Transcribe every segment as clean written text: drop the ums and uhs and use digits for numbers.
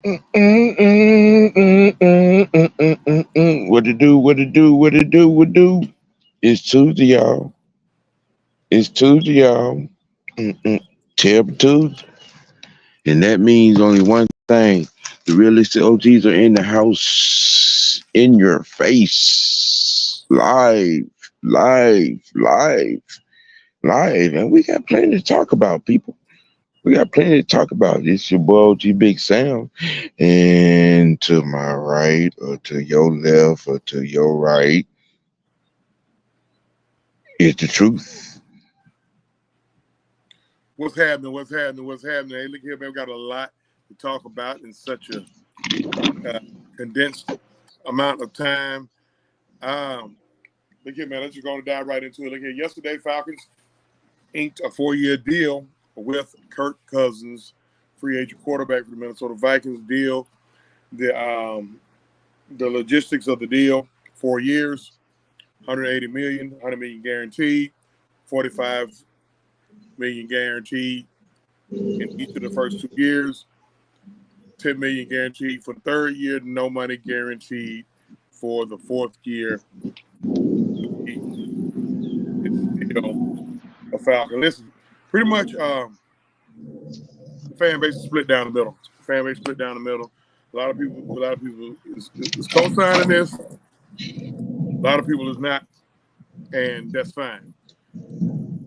What to do? What to do? What to do? What do? It's Tuesday, y'all. It's Tuesday, y'all. Mm-mm. Terrible Tuesday, and that means only one thing: the realistic OGs are in the house, in your face, live, live, live, live, and we got plenty to talk about, people. We got plenty to talk about. It's your boy OG Big Sam. And to my right, or to your left, or to your right, is the truth. What's happening? What's happening? What's happening? Hey, look here, man. We got a lot to talk about in such a condensed amount of time. Um, Look here, man. Let's just go and dive right into it. Look here. Yesterday, Falcons inked a 4-year deal with Kirk Cousins, free agent quarterback for the Minnesota Vikings. Deal the logistics of the deal: 4 years, 180 million, 100 million guaranteed, 45 million guaranteed in each of the first 2 years, 10 million guaranteed for the third year, no money guaranteed for the fourth year. It's still a Falcon. Listen, pretty much the fan base is split down the middle. Fan base split down the middle. A lot of people is co-signing this. A lot of people is not, and that's fine.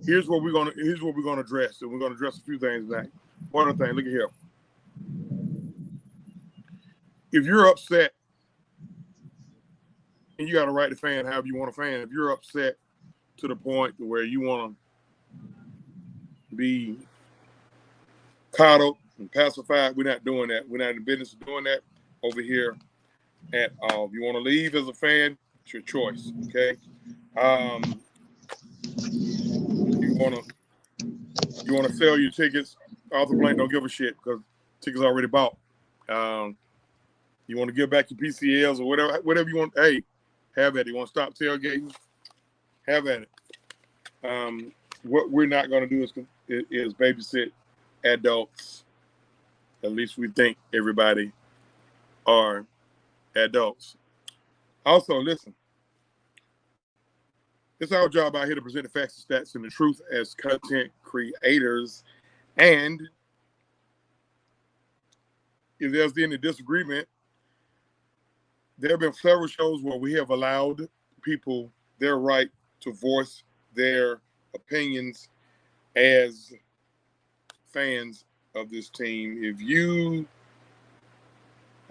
Here's what we're gonna address, and we're gonna address a few things tonight. One other thing, look at here. If you're upset and you got to write the fan however you want to fan, if you're upset to the point where you want to be coddled and pacified, we're not doing that. We're not in the business of doing that over here at all. If you want to leave as a fan, it's your choice. Okay. You want to sell your tickets. Arthur Blank don't give a shit because tickets already bought. Um, you want to give back your PCLs or whatever you want. Hey, have at it. You want to stop tailgating? Have at it. What we're not going to do is babysit adults. At least we think everybody are adults. Also, listen, it's our job out here to present the facts, and stats, and the truth as content creators. And if there's any disagreement, there have been several shows where we have allowed people their right to voice their opinions as fans of this team. If you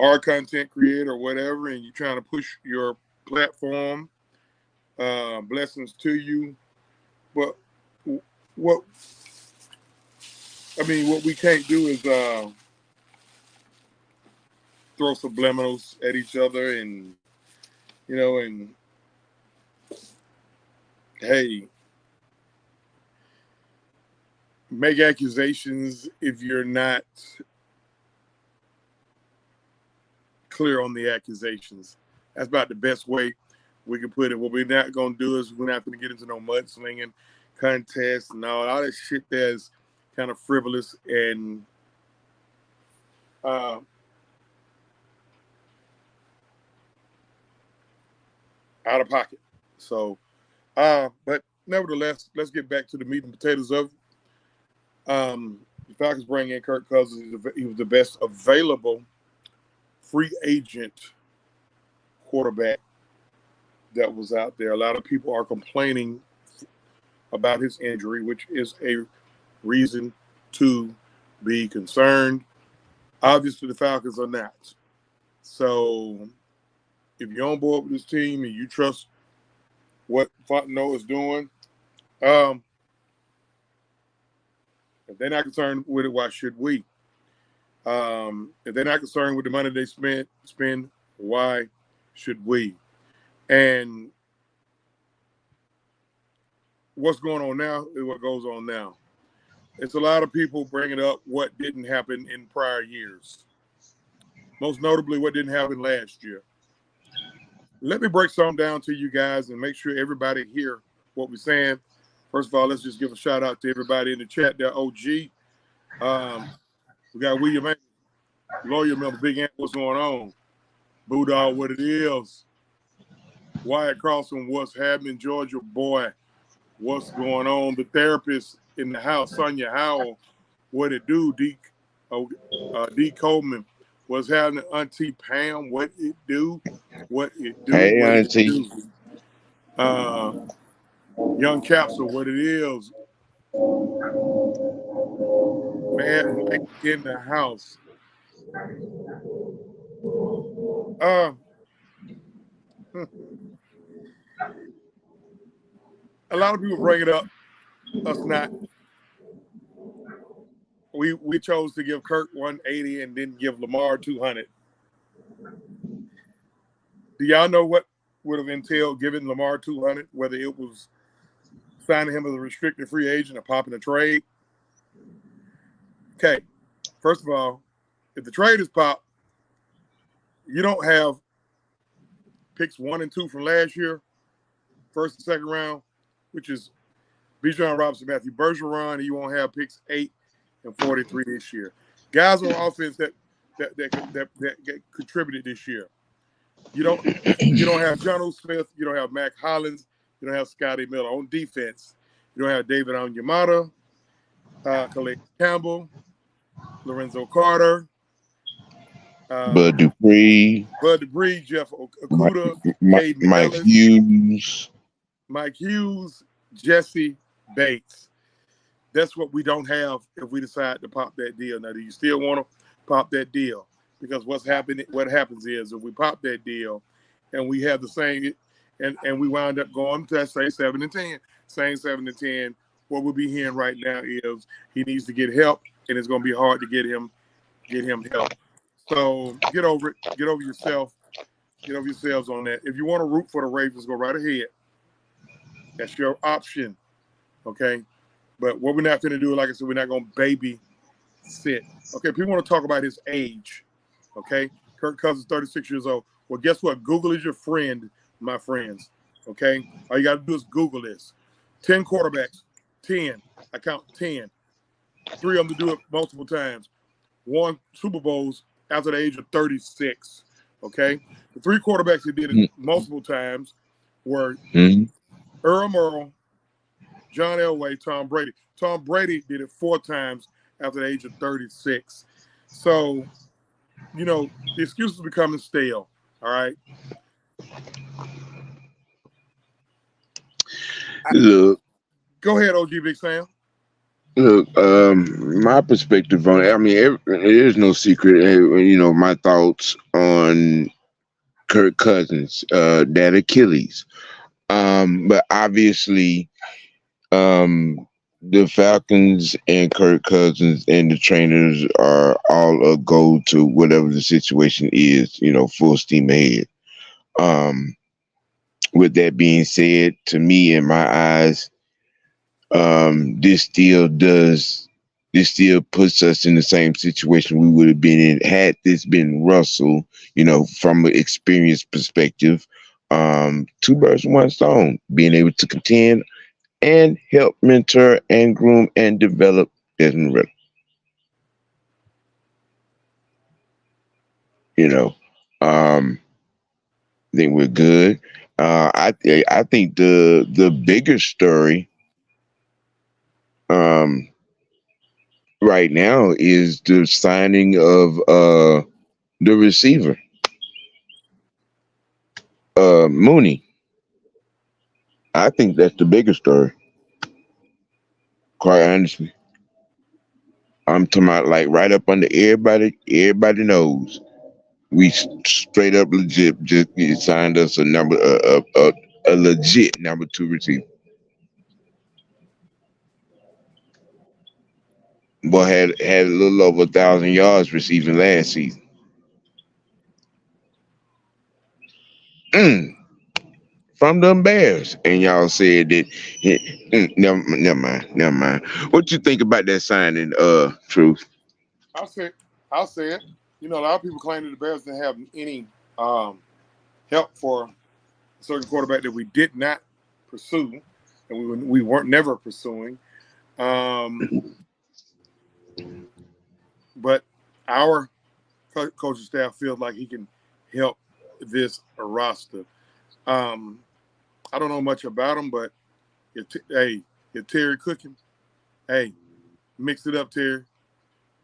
are a content creator or whatever, and you're trying to push your platform, blessings to you. But what what we can't do is throw subliminals at each other, and and hey, make accusations if you're not clear on the accusations. That's about the best way we can put it. What we're not going to do is we're not going to get into no mudslinging contests and all that shit that's kind of frivolous and out of pocket. So, but nevertheless, let's get back to the meat and potatoes of the Falcons bring in Kirk Cousins. He was the best available free agent quarterback that was out there. A lot of people are complaining about his injury, which is a reason to be concerned. Obviously, the Falcons are not. So, if you're on board with this team and you trust what Fontenot is doing, if they're not concerned with it, why should we? If they're not concerned with the money they spend, why should we? And what's going on now is what goes on now. It's a lot of people bringing up what didn't happen in prior years. Most notably, what didn't happen last year. Let me break something down to you guys and make sure everybody hear what we're saying. First of all, let's just give a shout out to everybody in the chat there. OG, we got William. Lawyer member, Big Ant, what's going on? Bulldog, what it is? Wyatt Crossing, what's happening? Georgia boy, what's going on? The therapist in the house, Sonia Howell, what it do? D Coleman, what's happening? Auntie Pam, what it do? What it do? Hey, What it Auntie. do? Young Capsule, what it is? Mad Mike in the house. A lot of people bring it up, us not. We chose to give Kirk 180 and didn't give Lamar 200. Do y'all know what would have entailed giving Lamar 200, whether it was signing him as a restricted free agent or popping a trade? Okay, first of all, if the trade is popped, you don't have picks 1 and 2 from last year, first and second round, which is Bijan Robinson, Matthew Bergeron, and you won't have picks 8 and 43 this year. Guys on offense that contributed this year. You don't have John O. Smith, you don't have Mac Hollins, you don't have Scotty Miller. On defense, you don't have David Onyemata, Calais Campbell, Lorenzo Carter, Bud Dupree, Jeff Okuda, Caden Mike Ellis, Hughes. Mike Hughes, Jesse Bates. That's what we don't have if we decide to pop that deal. Now, do you still want to pop that deal? Because what happens is if we pop that deal and we have the same, and we wind up going to say 7 and 10, same 7 and 10, what we'll be hearing right now is he needs to get help, and it's going to be hard to get him help. So get over it. Get over yourself. Get over yourselves on that. If you want to root for the Ravens, go right ahead. That's your option. Okay? But what we're not going to do, like I said, we're not going to babysit. Okay, people want to talk about his age. Okay? Kirk Cousins, 36 years old. Well, guess what? Google is your friend, my friends. Okay? All you got to do is Google this. 10 quarterbacks. 10. I count 10. 3 of them to do it multiple times. Won Super Bowls after the age of 36. Okay? The 3 quarterbacks that did it multiple times were Earl Merle, John Elway, Tom Brady. Tom Brady did it 4 times after the age of 36. So, the excuses are becoming stale. All right. Look. Go ahead, OG Big Sam. Look, my perspective on it, I mean, it is no secret, my thoughts on Kirk Cousins, that Achilles. But obviously, the Falcons and Kirk Cousins and the trainers are all a go to whatever the situation is, full steam ahead. With that being said, to me, in my eyes, this still puts us in the same situation we would have been in had this been Russell, from an experience perspective. 2 birds, 1 stone, being able to contend and help mentor and groom and develop Desmond Ritter. I think we're good. I think the bigger story right now is the signing of the receiver, Mooney. I think that's the bigger story. Quite honestly, I'm talking about like right up under everybody. Everybody knows we straight up legit just signed us a legit number 2 receiver. Boy had a little over 1,000 yards receiving last season. From them Bears, and y'all said that. Never mind. What you think about that signing, Truth? I'll say it. A lot of people claim that the Bears didn't have any help for a certain quarterback that we did not pursue, and we weren't never pursuing. But our coaching staff feels like he can help this roster. I don't know much about him, but if Terry cooking, hey, mix it up, Terry.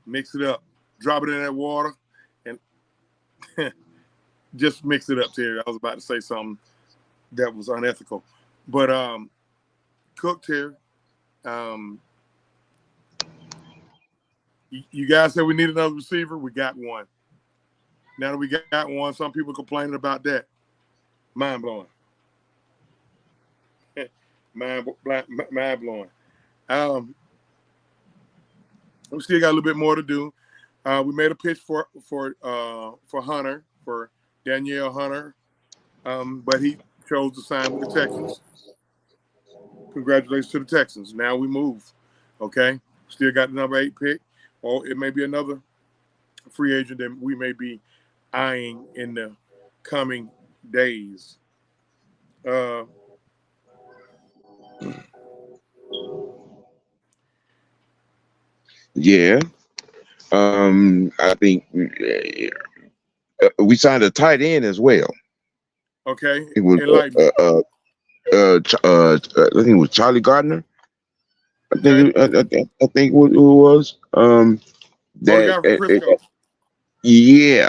Mix it up. Drop it in that water and just mix it up, Terry. I was about to say something that was unethical. But Cook, Terry, you guys said we need another receiver. We got one. Now that we got one, some people complaining about that. Mind blowing. Mind blowing. We still got a little bit more to do. We made a pitch for Hunter, for Danielle Hunter, but he chose to sign with the Texans. Congratulations to the Texans. Now we move. Okay, still got the number 8 pick, or it may be another free agent that we may be eyeing in the coming days. Yeah. I think we signed a tight end as well. Okay. It was I think it was Charlie Gardner. I think I think what it was. The guy from Frisco. Yeah.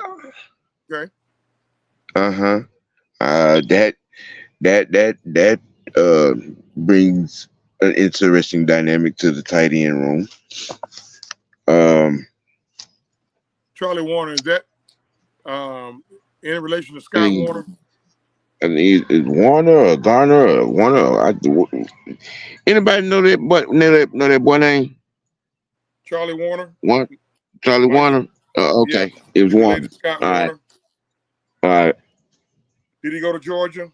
Okay. Uh-huh. That brings an interesting dynamic to the tight end room. Charlie Warner, is that in relation to Scott Warner? I mean, is Warner or Garner or Warner? Anybody know that boy name? Charlie Warner. Charlie Warner. Okay, yeah. it was Warner. Scott All Warner. All right. Did he go to Georgia?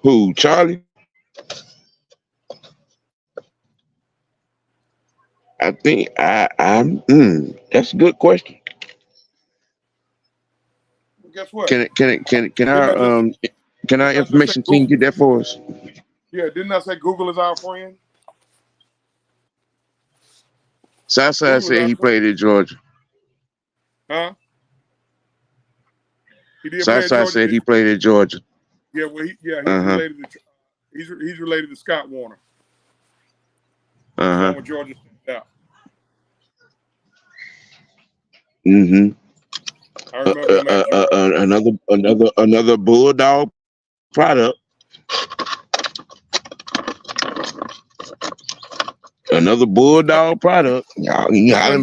Who? Charlie? I think I'm. That's a good question. Well, guess what? Can our information team get that for us? Yeah, didn't I say Google is our friend? Southside said he played at Georgia. Huh? He did Southside play at Georgia, said he played at Georgia. Yeah, well, related to he's related to Scott Warner. With Georgia out. Mm-hmm. Another Bulldog product. Another Bulldog product. Y'all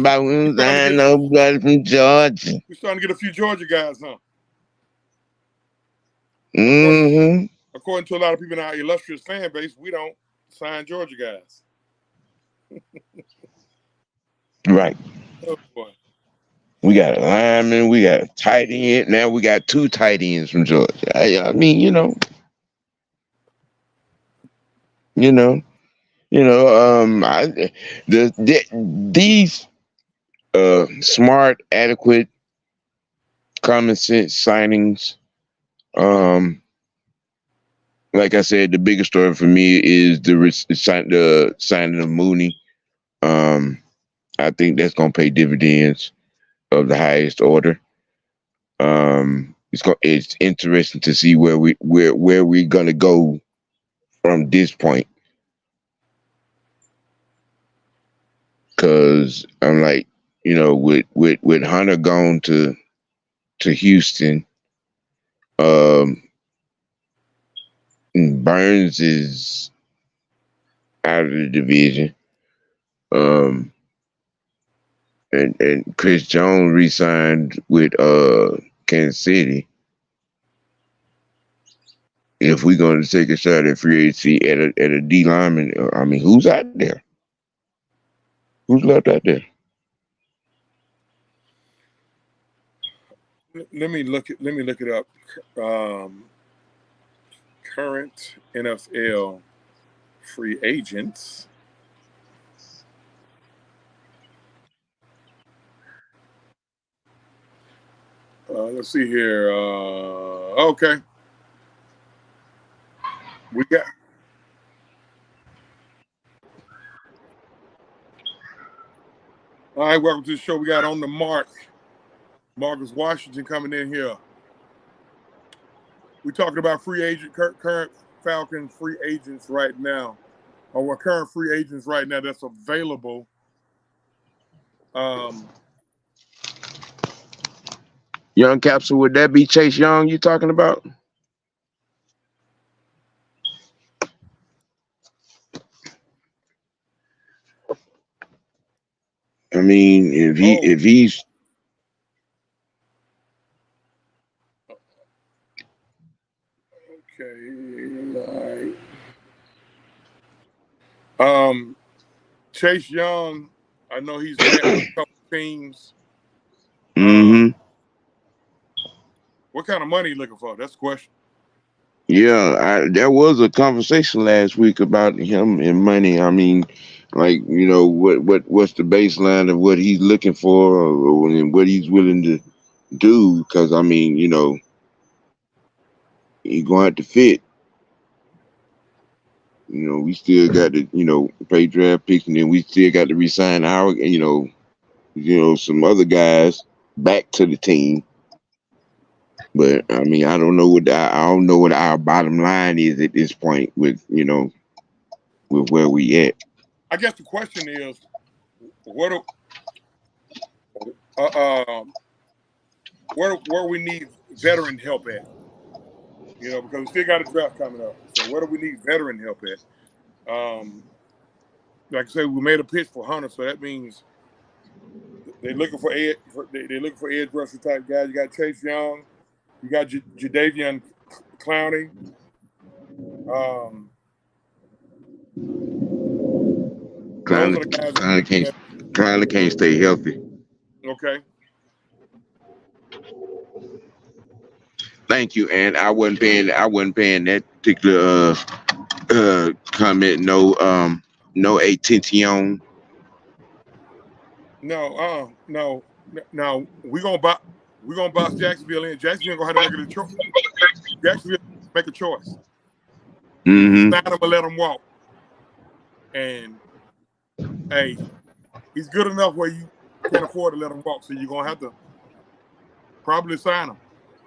hollering about nobody from Georgia. We're starting to get a few Georgia guys, huh? Mm-hmm. According to a lot of people in our illustrious fan base, we don't sign Georgia guys. Right. Oh boy. We got a lineman, we got a tight end. Now we got 2 tight ends from Georgia. I mean, these smart, adequate, common sense signings. Like I said, the biggest story for me is the signing of Mooney. I think that's gonna pay dividends of the highest order. It's interesting to see where we're gonna go from this point. Cause I'm like, with Hunter gone to Houston, Burns is out of the division. And Chris Jones re-signed with Kansas City. If we're going to take a shot at free agency at a D lineman, I mean, who's out there? Who's left out there? Let me look it up. Current NFL free agents. Let's see here. Okay. We got All right, welcome to the show. We got on the mark Marcus Washington coming in here. We're talking about current Falcons free agents right now, or what current free agents right now that's available. Young Capsule, would that be Chase Young you talking about? I mean, if he's okay, all right. Chase Young, I know he's met with a couple teams. What kind of money you looking for? That's the question. Yeah, there was a conversation last week about him and money. I mean, like, you know, what's the baseline of what he's looking for, and what he's willing to do? Because I mean, you know, he's gonna have to fit. You know, we still got to, you know, pay draft picks, and then we still got to resign our, you know, some other guys back to the team. But I mean, I don't know what our bottom line is at this point with, you know, with where we at. I guess the question is, where we need veteran help at? You know, because we still got a draft coming up. So where do we need veteran help at? Like I said, we made a pitch for Hunter, so that means they're looking for edge rusher type guys. You got Chase Young, you got Jadeveon Clowney. Clowney can't stay healthy. Okay. Thank you, and I wasn't paying that particular comment no attention. No, we're gonna box Jacksonville in. Jacksonville gonna have to make a choice. Jacksonville make a choice. Mm-hmm. Sign him or let him walk. And hey, he's good enough where you can't afford to let him walk, so you're gonna have to probably sign him.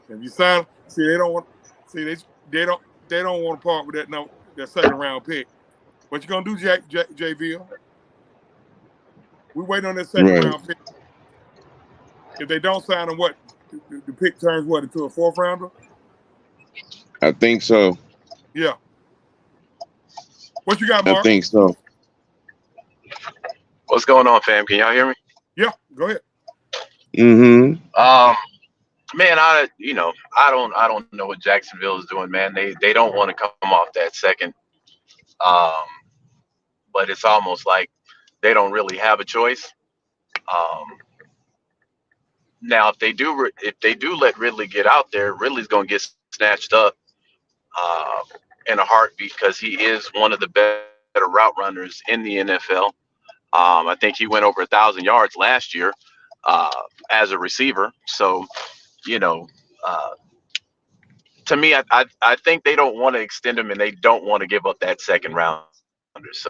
If you sign, they don't want to part with that second round pick. What you gonna do, JVille? We wait on that second round pick. If they don't sign him, what the pick turns into a fourth rounder? I think so. Yeah. What you got, Mark? I think so. What's going on, fam? Can y'all hear me? Yeah, go ahead. Mm-hmm. Man, I don't know what Jacksonville is doing, man. They don't want to come off that second. But it's almost like they don't really have a choice. Now, if they do let Ridley get out there, Ridley's gonna get snatched up in a heartbeat because he is one of the better route runners in the NFL. I think he went over 1,000 yards last year as a receiver. So, you know, to me, I think they don't want to extend him and they don't want to give up that second rounder. So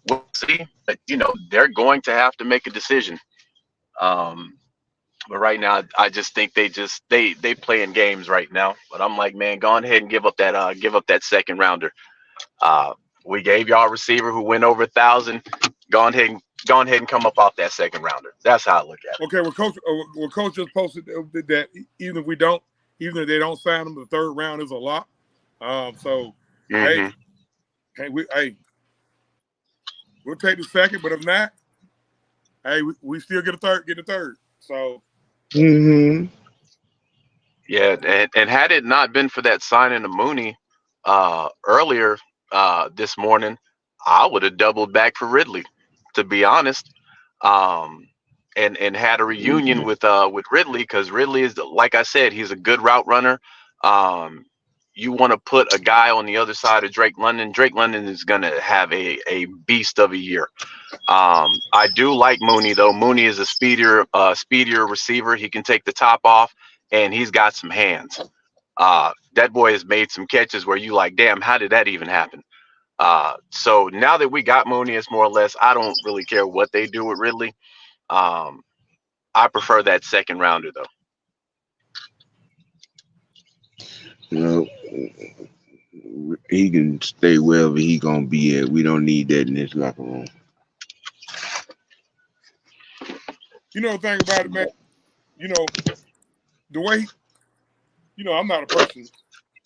we'll see. But, you know, they're going to have to make a decision. But right now, I just think they play in games right now. But I'm like, man, go ahead and give up that second rounder. We gave y'all a receiver who went over 1,000. Go ahead and come up off that second rounder. That's how I look at it. Okay, well, coach just posted that even if they don't sign him, the third round is a lot. So hey, we'll take the second, but if not, hey, we still get the third. So. Mm-hmm. Yeah, and had it not been for that signing of Mooney earlier this morning, I would have doubled back for Ridley, to be honest, and had a reunion with Ridley because Ridley is, like I said, he's a good route runner. You want to put a guy on the other side of Drake London. Drake London is going to have a beast of a year. I do like Mooney, though. Mooney is a speedier receiver. He can take the top off, and he's got some hands. That boy has made some catches where you like, damn, how did that even happen? So now that we got Mooney, it's more or less I don't really care what they do with Ridley. Um, I prefer that second rounder though. You know, he can stay wherever he gonna be at. We don't need that in this locker room. You know the thing about it, man. You know the way. I'm not a person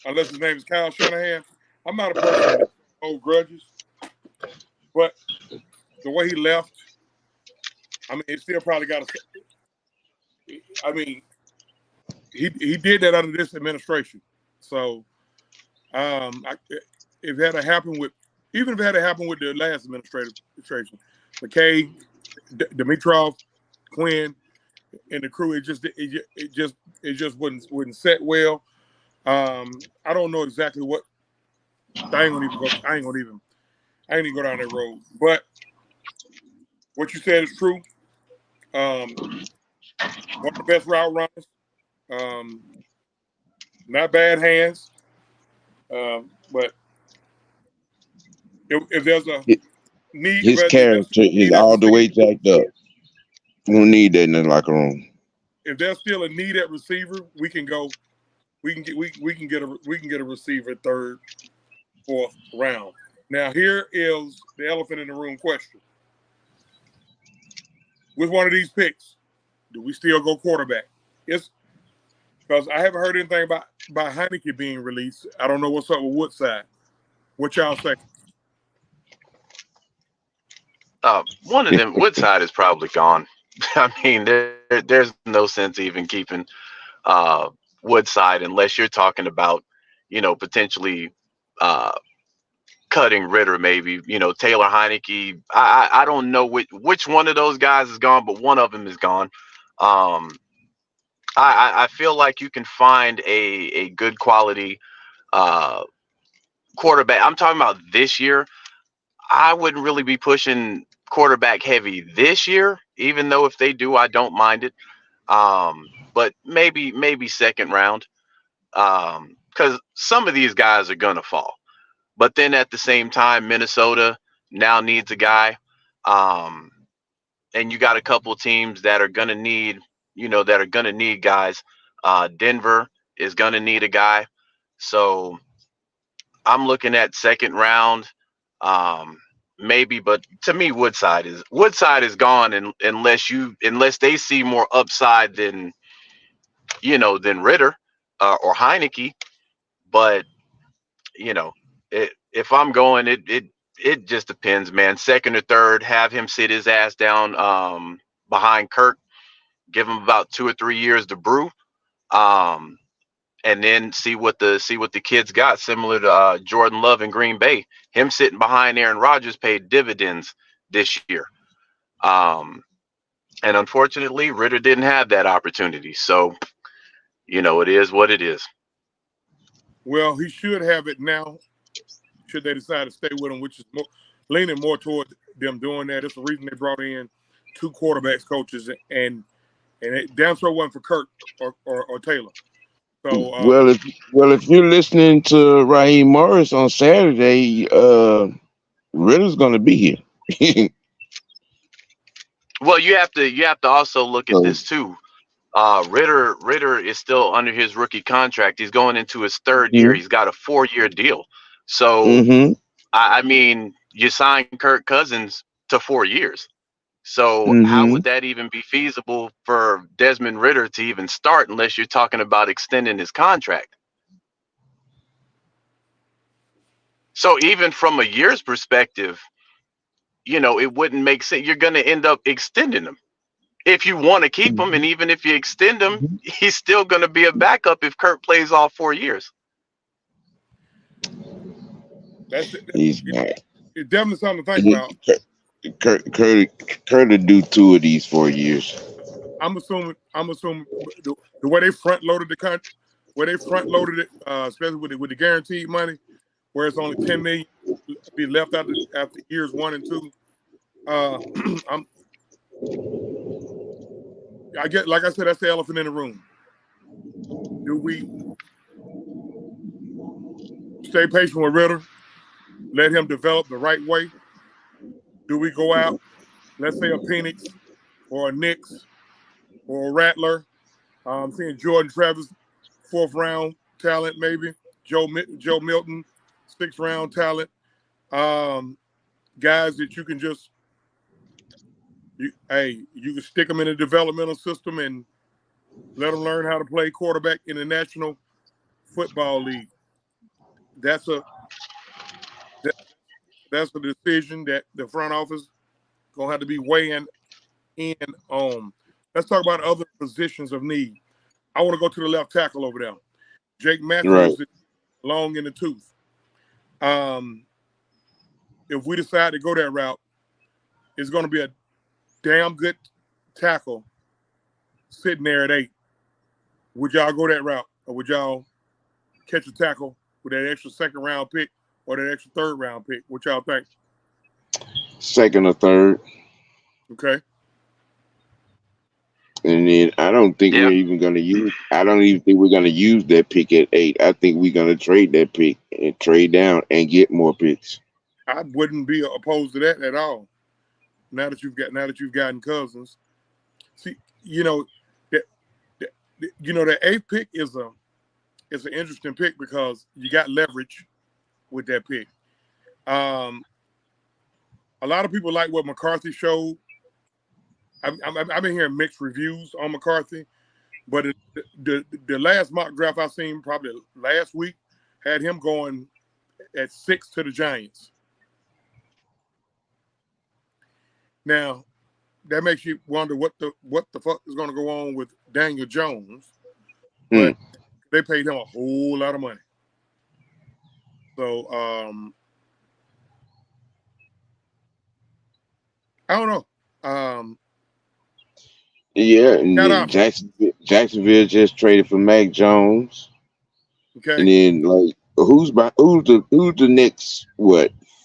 unless his name is Kyle Shanahan. I'm not a person that holds grudges, but the way he left, I mean, it still probably got to. I mean, he did that under this administration. So, if it had happened with, even if it had happened with the last administration, McKay, Dimitrov, Quinn, and the crew, it just wouldn't set well. I don't know exactly what. I ain't gonna even go down that road. But what you said is true. One of the best route runners. Not bad hands. But if there's a need, His character is all the way jacked up. We don't need that in the locker room. If there's still a need at receiver, we can go. We can get a receiver third, fourth round. Now here is the elephant in the room question: with one of these picks, do we still go quarterback? It's because I haven't heard anything about Heineke being released. I don't know what's up with Woodside. What y'all say? One of them, Woodside is probably gone. I mean, there's no sense even keeping Woodside unless you're talking about, potentially cutting Ritter, maybe, Taylor Heineke. I don't know which one of those guys is gone, but one of them is gone. I feel like you can find a good quality quarterback. I'm talking about this year. I wouldn't really be pushing quarterback heavy this year, even though if they do, I don't mind it. But maybe second round, because some of these guys are gonna fall. But then at the same time, Minnesota now needs a guy, and you got a couple teams that are gonna need, guys. Denver is gonna need a guy, so I'm looking at second round. Maybe, but to me, Woodside is gone unless they see more upside than Ritter or Heineke. But if I'm going, it just depends, man. Second or third, have him sit his ass down behind Kirk, give him about 2 or 3 years to brew, and then see what the kids got. Similar to Jordan Love in Green Bay, him sitting behind Aaron Rodgers paid dividends this year. And unfortunately, Ritter didn't have that opportunity. So, it is what it is. Well, he should have it now. Should they decide to stay with him, which is leaning more towards them doing that. It's the reason they brought in 2 quarterbacks coaches, and it damn sure wasn't for Kirk or Taylor. So if you're listening to Raheem Morris on Saturday, Ritter's gonna be here. Well, you have to also look at this too. Ritter is still under his rookie contract. He's going into his third year. He's got a 4-year deal. So I mean, you signed Kirk Cousins to 4 years. So how would that even be feasible for Desmond Ritter to even start unless you're talking about extending his contract? So even from a year's perspective, it wouldn't make sense. You're going to end up extending him if you want to keep him. And even if you extend him, he's still going to be a backup if Kirk plays all 4 years. It's definitely something to think about. Kurt to do 2 of these 4 years. I'm assuming the way they front loaded it, especially with the guaranteed money, where it's only $10 million be left after years 1 and 2. I get, like I said, that's the elephant in the room. Do we stay patient with Ritter, let him develop the right way? Do we go out, let's say a Penix or a Knicks or a Rattler? I'm seeing Jordan Travis, 4th-round talent maybe. Joe Milton, 6th-round talent. Guys that you can just, you can stick them in a developmental system and let them learn how to play quarterback in the National Football League. That's a decision that the front office gonna have to be weighing in on. Let's talk about other positions of need. I want to go to the left tackle over there. Jake Matthews is long in the tooth. If we decide to go that route, it's going to be a damn good tackle sitting there at 8. Would y'all go that route, or would y'all catch a tackle with that extra 2nd-round pick or that extra 3rd-round pick? What y'all think? 2nd or 3rd. Okay. And then I don't think we're even going to use. I don't even think we're going to use that pick at 8. I think we're going to trade that pick and trade down and get more picks. I wouldn't be opposed to that at all. Now that you've gotten Cousins, see, the 8th pick is an interesting pick because you got leverage with that pick. A lot of people like what McCarthy showed. I've been hearing mixed reviews on McCarthy, but the last mock draft I seen probably last week had him going at 6 to the Giants. Now, that makes you wonder what the fuck is going to go on with Daniel Jones, but they paid him a whole lot of money. So I don't know. Yeah, and then Jacksonville just traded for Mac Jones. Okay. And then who's the next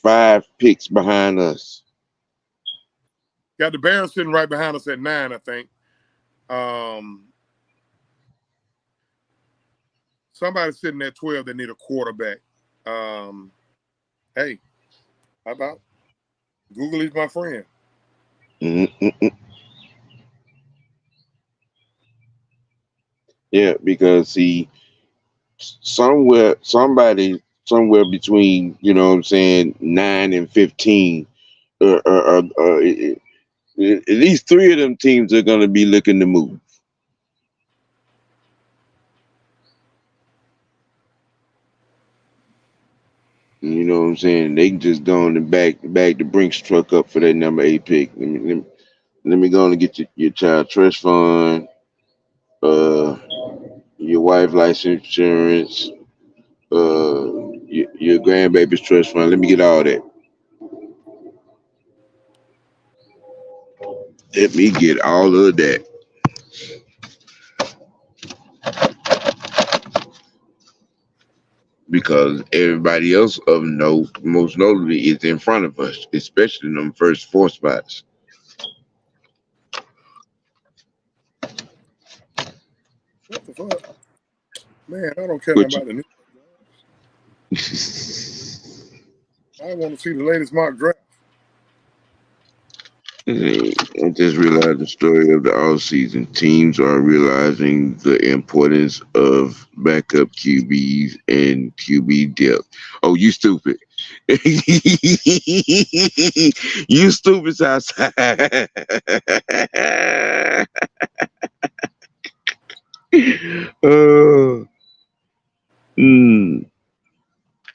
5 picks behind us? Got the Bears sitting right behind us at 9, I think. Somebody sitting at 12 that need a quarterback. Hey, how about Google is my friend. Yeah, because somewhere between 9 and 15, at least 3 of them teams are going to be looking to move. You know what I'm saying? They can just go on and back the Brinks truck up for that number 8 pick. Let me go on and get your child trust fund, your wife license insurance, your grandbaby's trust fund. Let me get all that. Let me get all of that. Because everybody else of note, most notably, is in front of us, especially in them first 4 spots. What the fuck? Man, I don't care about the new. I want to see the latest mock draft. I just realized the story of the offseason. Teams are realizing the importance of backup QBs and QB depth. Oh, you stupid. You stupid, Southside.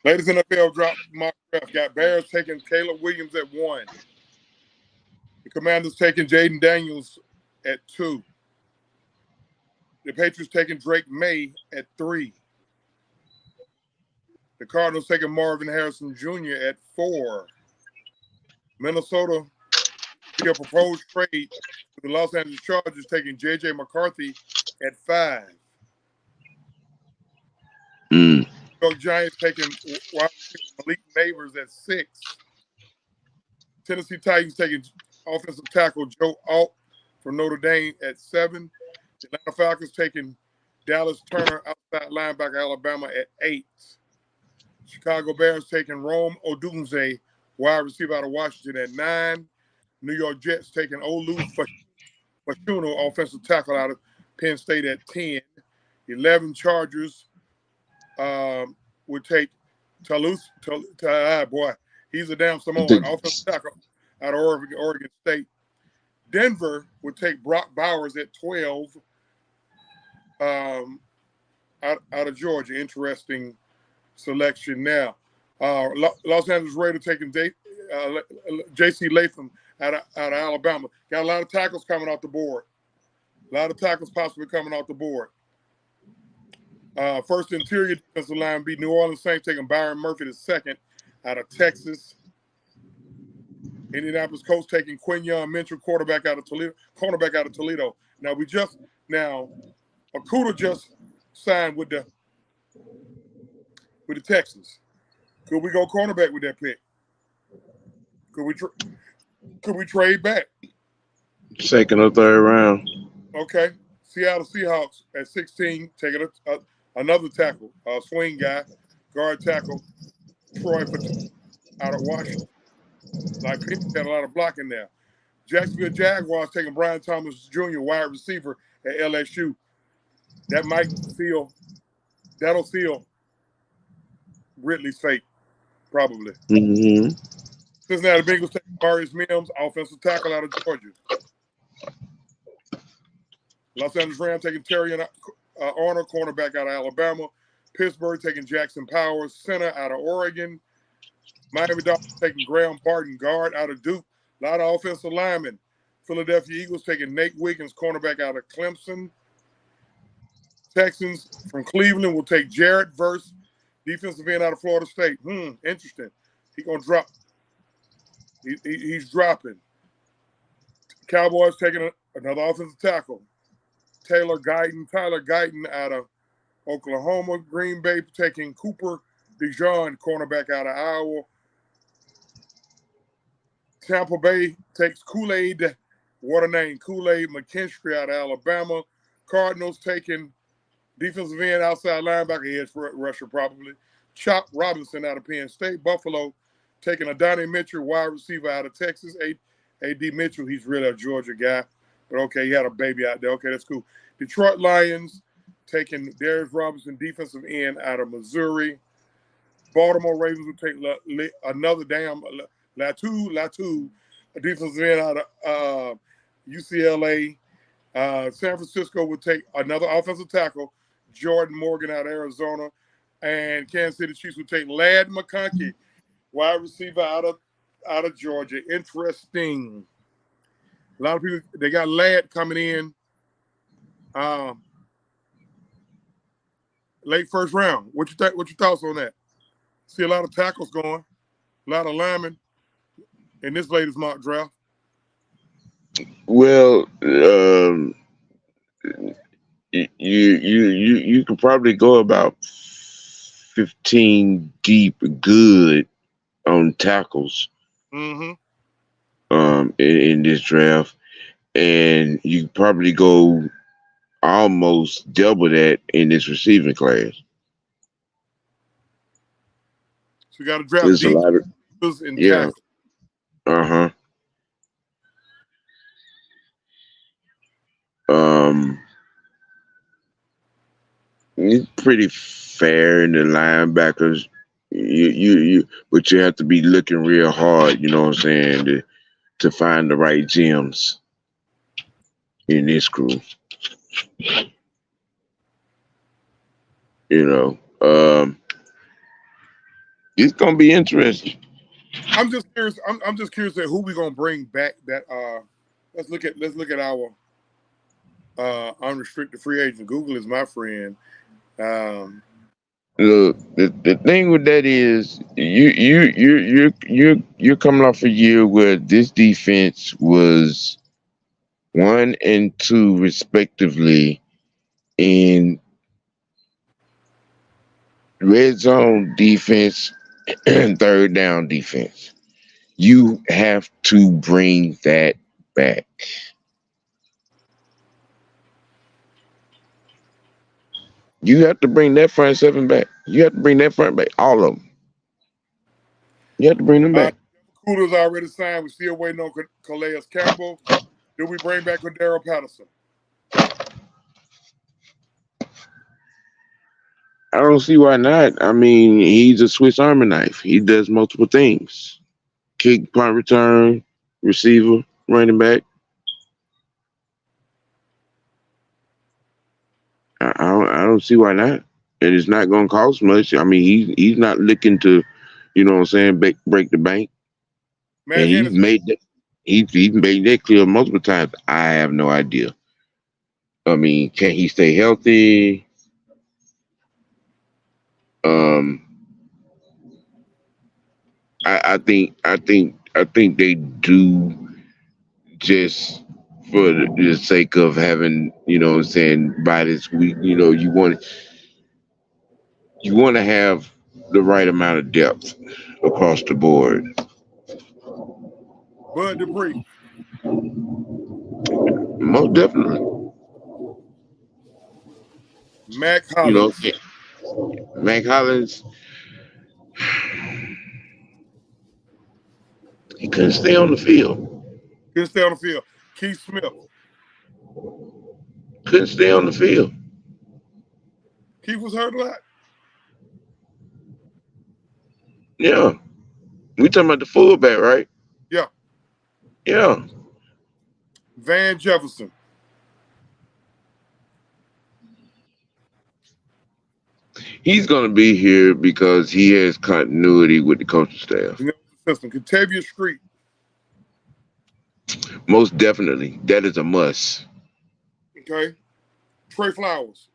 Latest NFL drop mock draft got Bears taking Caleb Williams at 1. The Commanders taking Jaden Daniels at 2. The Patriots taking Drake May at 3. The Cardinals taking Marvin Harrison Jr. at 4. Minnesota, via proposed trade with the Los Angeles Chargers, taking J.J. McCarthy at 5. New York Giants taking wide receiver Malik Neighbors at 6. Tennessee Titans taking offensive tackle Joe Alt from Notre Dame at 7. The Atlanta Falcons taking Dallas Turner, outside linebacker, Alabama at 8. Chicago Bears taking Rome Odunze, wide receiver out of Washington at 9. New York Jets taking Olu Fashuno, offensive tackle out of Penn State at 10. 11 Chargers would take boy, he's a damn Samoan, offensive tackle out of Oregon State. Denver would take Brock Bowers at 12 out of Georgia. Interesting selection now. Los Angeles Raiders taking J.C. Latham out of Alabama. Got a lot of tackles coming off the board. A lot of tackles possibly coming off the board. First interior defensive line be New Orleans Saints taking Byron Murphy the 2nd out of Texas. Indianapolis Colts taking Quinyon Mitchell, cornerback out of Toledo. Now Okuda just signed with the Texans. Could we go cornerback with that pick? Could we trade back? 2nd or 3rd round. Okay. Seattle Seahawks at 16 taking another tackle, swing guy, guard tackle, Troy out of Washington. Like people got a lot of blocking there. Jacksonville Jaguars taking Brian Thomas Jr., wide receiver at LSU. That'll seal Ridley's fate, probably. Mm-hmm. Cincinnati Bengals taking Marius Mims, offensive tackle out of Georgia. Los Angeles Rams taking Terry Arnold, cornerback out of Alabama. Pittsburgh taking Jackson Powers, center out of Oregon. Miami Dolphins taking Graham Barton, guard out of Duke. A lot of offensive linemen. Philadelphia Eagles taking Nate Wiggins, cornerback out of Clemson. Texans from Cleveland will take Jared Verse, defensive end out of Florida State. Interesting. He's going to drop. He's dropping. Cowboys taking another offensive tackle. Tyler Guyton out of Oklahoma. Green Bay taking Cooper DeJean, cornerback out of Iowa. Tampa Bay takes Kool-Aid, what a name, Kool-Aid McKinstry out of Alabama. Cardinals taking defensive end, outside linebacker, edge rusher probably. Chop Robinson out of Penn State. Buffalo taking Adonai Mitchell, wide receiver out of Texas. A.D. Mitchell, he's really a Georgia guy. But okay, he had a baby out there. Okay, that's cool. Detroit Lions taking Darius Robinson, defensive end out of Missouri. Baltimore Ravens will take another damn Latu, a defensive end out of UCLA. San Francisco will take another offensive tackle, Jordan Morgan out of Arizona. And Kansas City Chiefs will take Ladd McConkey, wide receiver out of Georgia. Interesting. A lot of people, they got Ladd coming in late first round. What you think? What your thoughts on that? See a lot of tackles going, a lot of linemen in this latest mock draft. Well, you could probably go about 15 deep, good on tackles. Mm-hmm. In this draft, and you probably go almost double that in this receiving class. So you got to draft There's deep a lot of and yeah. tackles. It's pretty fair in the linebackers. But you have to be looking real hard. You know what I'm saying, to find the right gems in this crew. You know, it's gonna be interesting. I'm just curious. I'm just curious at who we gonna bring back. That let's look at our unrestricted free agent. Google is my friend. Look, the thing with that is you're coming off a year where this defense was 1 and 2 respectively in red zone defense and third down defense. You have to bring that back. You have to bring that front seven back. You have to bring that front back. All of them. You have to bring them back. Cooler's already signed. We're still waiting on Calais Campbell. Do we bring back Cordero Patterson? I don't see why not. I mean, he's a Swiss Army knife. He does multiple things: kick, punt return, receiver, running back. I don't see why not. And it's not going to cost much. I mean, he's not looking to, you know what I'm saying, break the bank. Matt And Henderson. he's made that clear multiple times. I have no idea. I mean, can he stay healthy? I think they do just for the sake of having, you know what I'm saying, by this week, you know, you want to have the right amount of depth across the board. Bud Dupree. Most definitely. Mac You know, Hollins. Mac Hollins, he couldn't stay on the field. Couldn't stay on the field. Keith Smith. Couldn't stay on the field. Keith was hurt a lot. Yeah. We talking about the fullback, right? Yeah. Yeah. Van Jefferson. He's going to be here because he has continuity with the coaching staff. System. Contavious Street. Most definitely. That is a must. Okay. Trey Flowers.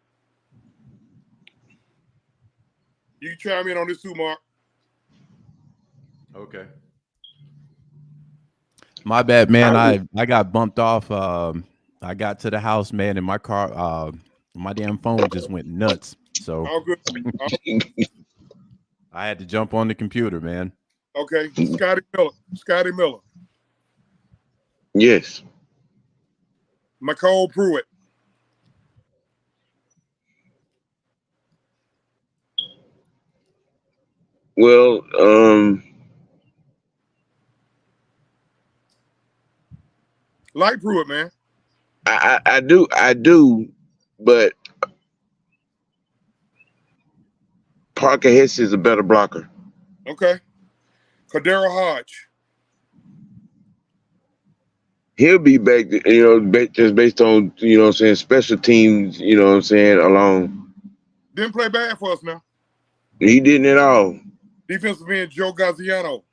You can chime in on this too, Mark. Okay. My bad, man. I got bumped off. I got to the house, man, and my car, my damn phone just went nuts. So all good. I had to jump on the computer, man. Okay. Scotty Miller. Yes. McCole Pruitt. Well, like Pruitt, man. I do, but Parker Hess is a better blocker. Okay. Cordero Hodge. He'll be back, you know, just based on, you know what I'm saying, special teams, you know what I'm saying, alone. Didn't play bad for us now. He didn't at all. Defensive end Joe Gaziano.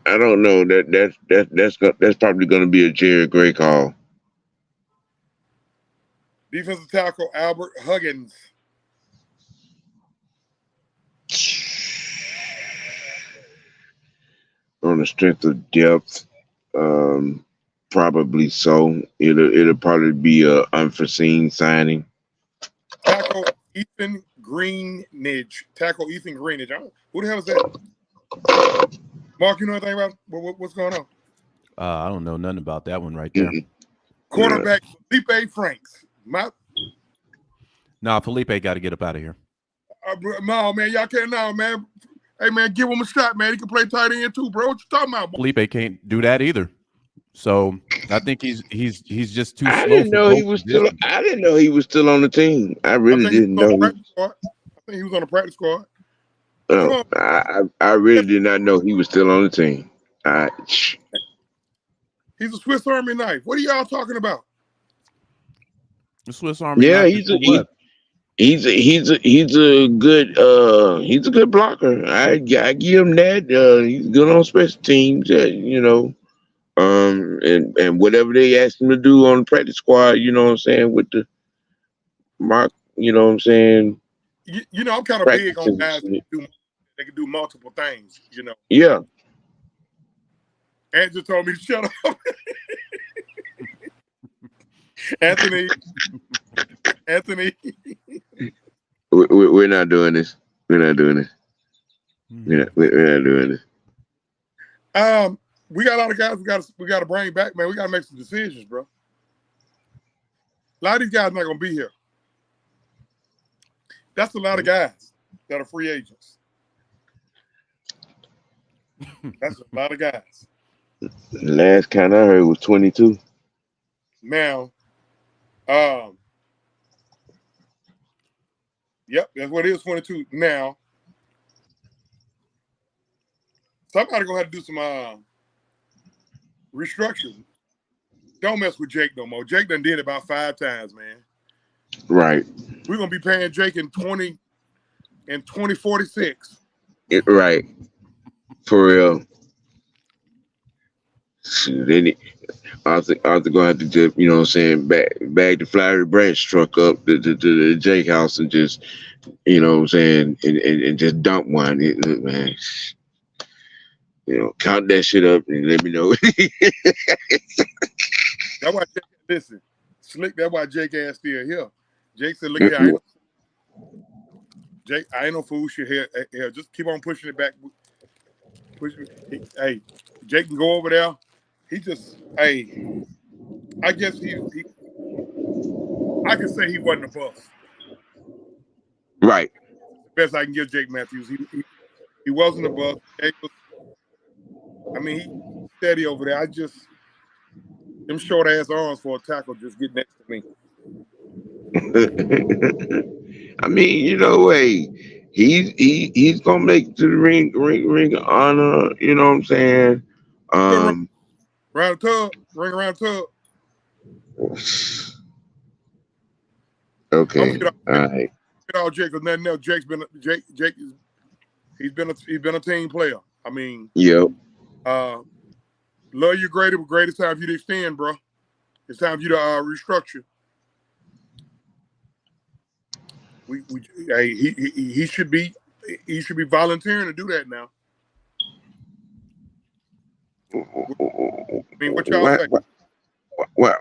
I don't know. That's probably going to be a Jared Gray call. Defensive tackle Albert Huggins. On the strength of depth, probably so. It'll probably be a unforeseen signing. Tackle Ethan Greenidge. Who the hell is that? Mark, you know anything about what's going on? I don't know nothing about that one right there. Quarterback Felipe Franks. Nah, Felipe got to get up out of here. No, man, y'all can't now, man. Hey, man, give him a shot, man. He can play tight end too, bro. What you talking about, boy? Felipe can't do that either. So I think he's just too slow. I didn't know he was still on the team. I really didn't know. I think he was on the practice squad. Oh, I really did not know he was still on the team. He's a Swiss Army knife. What are y'all talking about? The Swiss Army yeah, knife. he's a good blocker. I give him that. He's good on special teams. You know, and whatever they ask him to do on the practice squad, you know what I'm saying, with the Mark, you know what I'm saying. You know, I'm kind of big on guys that can do multiple things. You know. Yeah. Andrew told me to shut up. Anthony. We're not doing this. We're not doing this. We're not doing this. We got a lot of guys we got to bring back, man. We got to make some decisions, bro. A lot of these guys not gonna be here. That's a lot of guys that are free agents. That's a lot of guys. The last count I heard was 22. Now, yep, that's what it is, 22. Now, somebody gonna have to do some restructuring. Don't mess with Jake no more. Jake done did it about 5 times, man. Right. We're gonna be paying Jake in 2046. Right. For real. Shoot, then Arthur gonna have to just, you know what I'm saying, bag the Flowery Branch truck up to the Jake house and just, you know what I'm saying, and just dump one. Man, you know, count that shit up and let me know. That's why Jake, listen, Slick, that's why Jake ass still here. Jake said, look here, Jake, I ain't no fool shit here. Just keep on pushing it back. Hey, Jake can go over there. He just, hey, I guess I can say he wasn't a bust. Right. Best I can give Jake Matthews. He wasn't a bust. I mean, he's steady over there. Them short ass arms for a tackle just get next to me. I mean, you know, hey, he's gonna make it to the ring of honor. You know what I'm saying? Round the tub, ring around the tub. Okay, all right. Get all Jake, because nothing else. Jake is he's been a team player. I mean, yep. Love you, Grady, but Grady, it's time for you to extend, bro. It's time for you to restructure. He should be volunteering to do that now. I mean, what y'all say? Why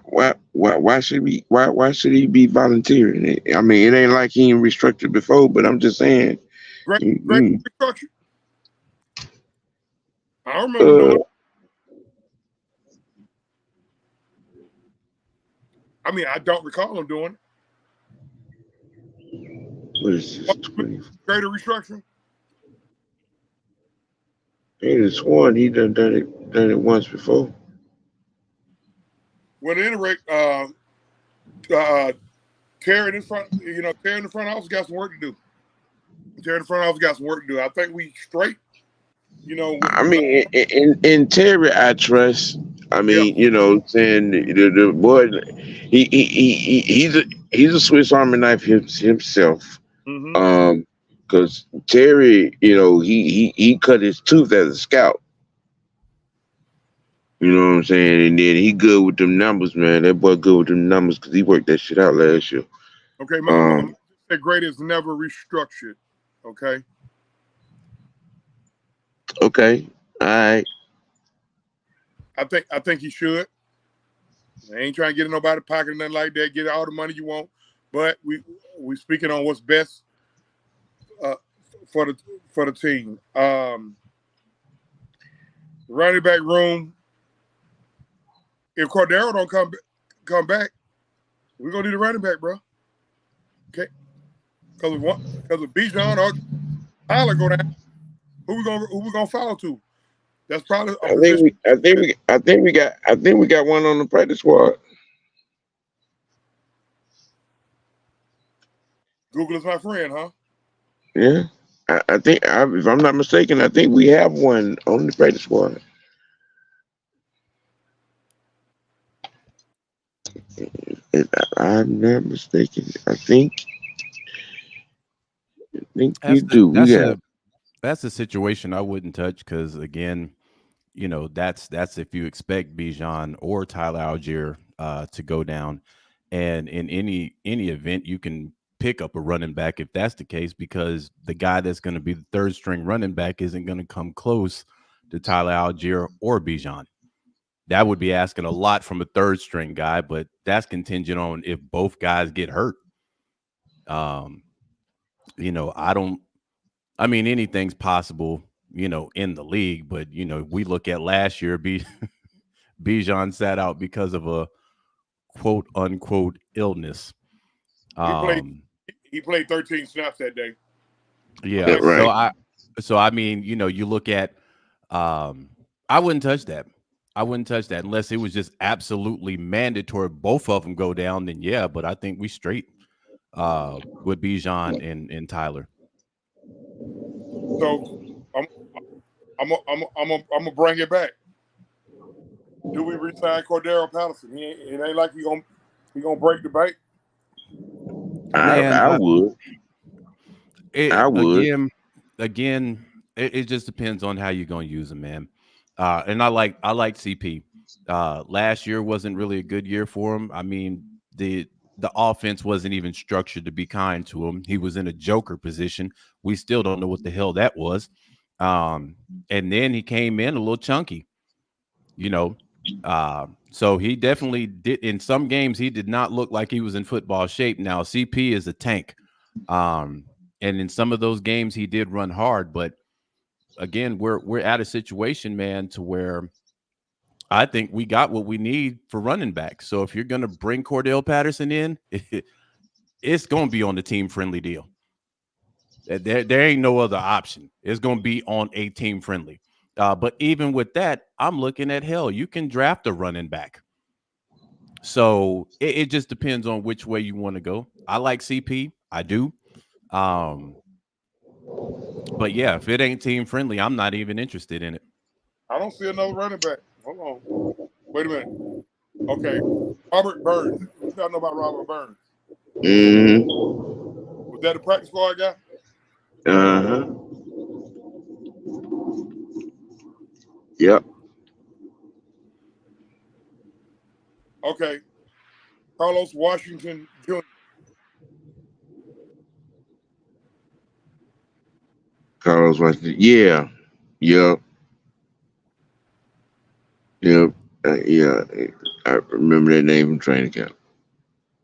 should he be volunteering? I mean, it ain't like he ain't restructured before, but I'm just saying. Great restructure. I remember doing it. I mean, I don't recall him doing it. What is this? Greater restructuring? He had sworn he done it once before. Well, at any rate, Terry in the front office got some work to do. Terry in the front office got some work to do. I think we straight. You know, I mean, in Terry, I trust. I mean, you know, saying the boy, he's a Swiss Army knife himself. Mm-hmm. Because Terry, you know, he cut his tooth as a scout. You know what I'm saying? And then he good with them numbers, man. That boy good with them numbers because he worked that shit out last year. Okay, my that Grady is never restructured. Okay. Okay. All right. I think he should. I ain't trying to get in nobody's pocket or nothing like that. Get all the money you want, but we speaking on what's best for the team. Running back room. If Cordero don't come back, we're gonna do the running back, bro. Okay, because of Bijan or Tyler go down, who we gonna follow to? That's probably. I think we got one on the practice squad. Google is my friend, huh? Yeah, I think if I'm not mistaken, I think we have one on the practice squad. If I'm not mistaken, I think we do. That's a situation I wouldn't touch because again, you know, that's if you expect Bijan or Tyler Algier to go down, and in any event, you can pick up a running back if that's the case because the guy that's going to be the third string running back isn't going to come close to Tyler Algier or Bijan. That would be asking a lot from a third string guy, but that's contingent on if both guys get hurt. You know, I mean, anything's possible, you know, in the league, but, you know, we look at last year, Bijan sat out because of a quote unquote illness. He played 13 snaps that day. Yeah. Right. So I mean, you look at I wouldn't touch that. I wouldn't touch that unless it was just absolutely mandatory. Both of them go down, then yeah. But I think we straight with Bijan and Tyler. So I'm gonna bring it back. Do we resign Cordero Patterson? It ain't like he gonna break the bank. Man, I would. I would. again, it just depends on how you're going to use them, man. And I like CP. Last year wasn't really a good year for him. I mean, the offense wasn't even structured to be kind to him. He was in a joker position. We still don't know what the hell that was. And then he came in a little chunky, you know. So he definitely did. In some games, he did not look like he was in football shape. Now CP is a tank. Um, and in some of those games, he did run hard. But again, we're at a situation, man, to where I think we got what we need for running back. So if you're going to bring Cordell Patterson in, it's going to be on the team friendly deal. There ain't no other option. It's going to be on a team friendly. But even with that, I'm looking at hell. You can draft a running back. So it just depends on which way you want to go. I like CP. I do. But yeah, if it ain't team friendly, I'm not even interested in it. I don't see another running back. Hold on. Wait a minute. Okay. Robert Burns. What y'all know about Robert Burns? Mm-hmm. Was that the practice squad guy? Uh-huh. Yep. Okay. Carlos Washington Jr. Carlos Washington. Yeah. Yep. Yep. Yeah. I remember that name from training camp.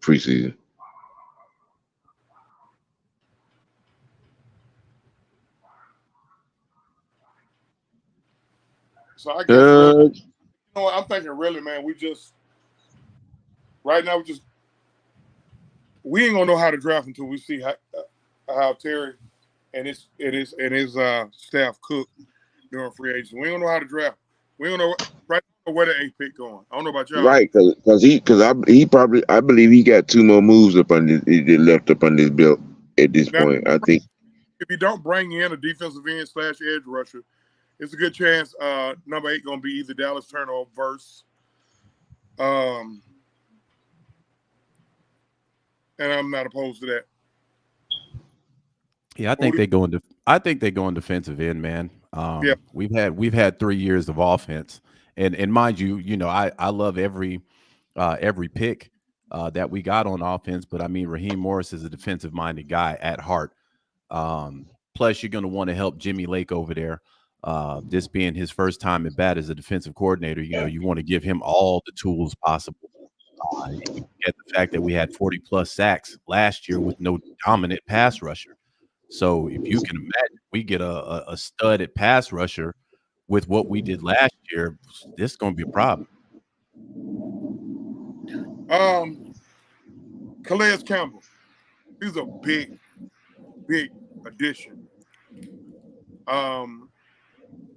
Preseason. So I guess really, Uh, what I'm thinking really, man, right now we ain't gonna know how to draft until we see how Terry and his staff cook during free agency. We don't know how to draft. We don't know where the eighth pick going. I don't know about y'all. right, I believe he got two more moves up on he left up on his belt at this Now, point. I think. if you don't bring in a defensive end / edge rusher, it's a good chance number 8 gonna be either Dallas Turner or Verse. And I'm not opposed to that. Yeah, I think they go in defensive end, man. Yeah. We've had 3 years of offense, and mind you, I love every pick that we got on offense, but I mean Raheem Morris is a defensive minded guy at heart. Plus, you're going to want to help Jimmy Lake over there. This being his first time at bat as a defensive coordinator, you want to give him all the tools possible. You get the fact that we had 40 plus sacks last year with no dominant pass rusher. So if you can imagine, we get a stud at pass rusher with what we did last year, this is going to be a problem. Calais Campbell, he's a big addition.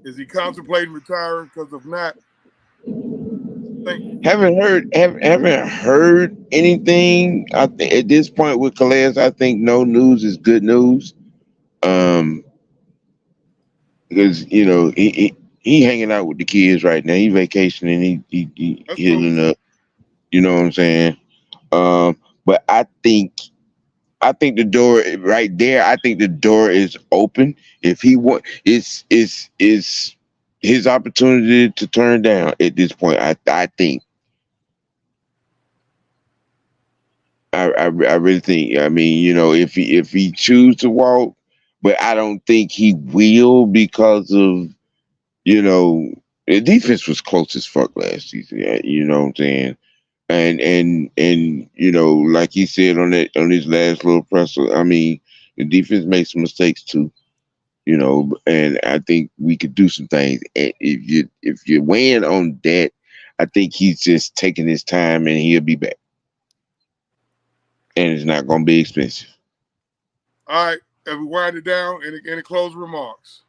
Is he contemplating retiring? Because if not, Haven't heard anything. I think at this point with Calais, I think no news is good news. Because he hanging out with the kids right now. He vacationing. He healing up. You know what I'm saying? But I think the door right there. I think the door is open. If he want, it's his opportunity to turn down at this point. I think. I really think. I mean, if he choose to walk, but I don't think he will because of the defense was close as fuck last season. You know what I'm saying? And like he said on his last little presser, I mean, the defense made some mistakes too. And I think we could do some things. And if you're weighing on that, I think he's just taking his time and he'll be back. And it's not going to be expensive. All right, as we wind it down, any closing remarks?